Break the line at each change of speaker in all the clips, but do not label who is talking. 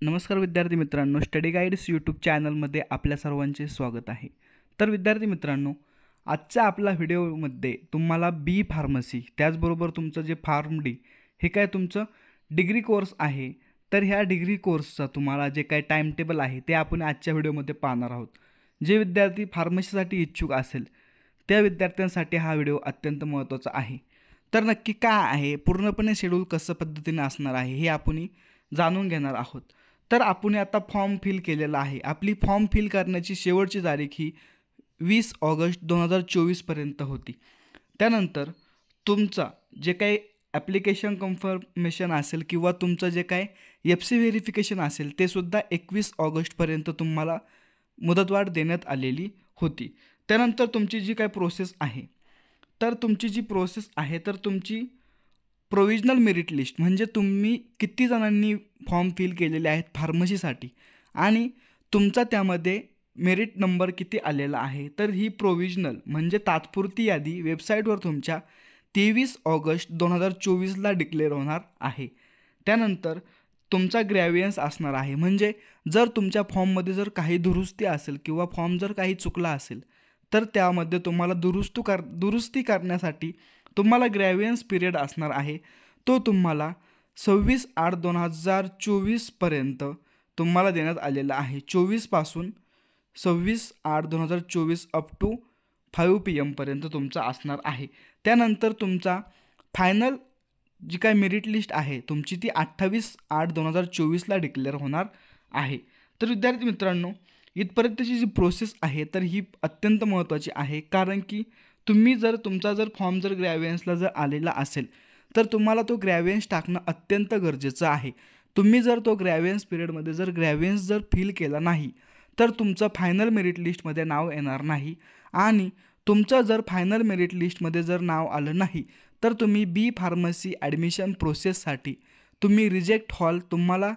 नमस्कार विद्यार्थी मित्रांनो, स्टडी गाईड्स यूट्यूब चॅनलमध्ये आपल्या सर्वांचे स्वागत आहे। तर विद्यार्थी मित्रांनो, आजच्या आपल्या व्हिडिओमध्ये तुम्हाला बी फार्मसी त्याचबरोबर तुमचं जे फार्म डी हे काय तुमचं डिग्री कोर्स आहे। तर ह्या डिग्री कोर्सचा तुम्हाला जे काय टाइम टेबल आहे ते आपण आजच्या व्हिडिओमध्ये पाहणार आहोत। जे विद्यार्थी फार्मसीसाठी इच्छुक असेल त्या विद्यार्थ्यांसाठी हा व्हिडिओ अत्यंत महत्त्वाचा आहे। तर नक्की काय आहे, पूर्णपणे शेड्यूल कसं पद्धतीने असणार आहे हे आपण जाणून घेणार आहोत। तर आपण आता फॉर्म फिल केलेला आहे। आपली फॉर्म फिल करण्याची शेवटची तारीख ही 20 ऑगस्ट 2024 पर्यंत होती। त्यानंतर तुमचा जे काही ॲप्लिकेशन कन्फर्मेशन असेल किंवा तुमचं जे काही FC व्हेरिफिकेशन असेल ते सुद्धा 21 ऑगस्ट पर्यंत तुम्हाला मुदतवाढ देण्यात आलेली होती। त्यानंतर तुमची जी काही प्रोसेस आहे, तर तुमची जी प्रोसेस आहे तर तुमची प्रोविजनल मेरिट लिस्ट म्हणजे तुम्ही किती जणांनी फॉर्म फिल केलेले आहेत फार्मसीसाठी आणि तुमचा त्यामध्ये मेरिट नंबर किती आलेला आहे, तर ही प्रोविजनल म्हणजे तात्पुरती यादी वेबसाईटवर तुमच्या 23 ऑगस्ट 2024ला डिक्लेअर होणार आहे। त्यानंतर तुमचा ग्रॅव्हियन्स असणार आहे, म्हणजे जर तुमच्या फॉर्ममध्ये जर काही दुरुस्ती असेल किंवा फॉर्म जर काही चुकला असेल तर त्यामध्ये तुम्हाला दुरुस्ती करण्यासाठी तुम्हाला ग्रॅव्हियन्स पिरियड असणार आहे। तो तुम्हाला 26/8/2024 पर्यंत तुम्हाला देण्यात आलेला आहे। 24 पासून 26/8/2024 अप टू 5 PM पर्यंत तुमचा असणार आहे। त्यानंतर तुमचा फायनल जी काय मेरिट लिस्ट आहे तुमची ती 28/8/2024ला डिक्लेअर होणार आहे। तर विद्यार्थी मित्रांनो, इथपर्यंतची जी प्रोसेस आहे तर ही अत्यंत महत्त्वाची आहे, कारण की तुम्ही जर तुमचा फॉर्म ग्रॅव्हियन्सला जर आलेला असेल तर तुम्हाला तो ग्रॅव्हियन्स टाकणं अत्यंत गरजेचं आहे। तुम्ही जर तो ग्रॅव्हियन्स पिरियडमध्ये ग्रॅव्हियन्स फिल केला नाही तर तुमचं फायनल मेरिट लिस्टमध्ये नाव येणार नाही आणि तुमचं फायनल मेरिट लिस्टमध्ये नाव आलं नाही तर तुम्ही बी फार्मसी ॲडमिशन प्रोसेससाठी तुम्ही रिजेक्ट हॉल, तुम्हाला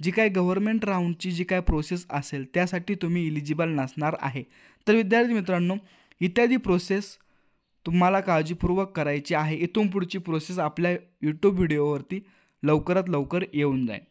जी काय गव्हर्नमेंट राऊंडची जी काय प्रोसेस असेल त्यासाठी तुम्ही इलिजिबल नसणार आहे। तर विद्यार्थी मित्रांनो, इत्यादी प्रोसेस तुम्हाला काळजीपूर्वक करायची आहे। इथून पुढची प्रोसेस आपल्या यूट्यूब व्हिडिओवरती लवकरात लवकर येऊन जाईल।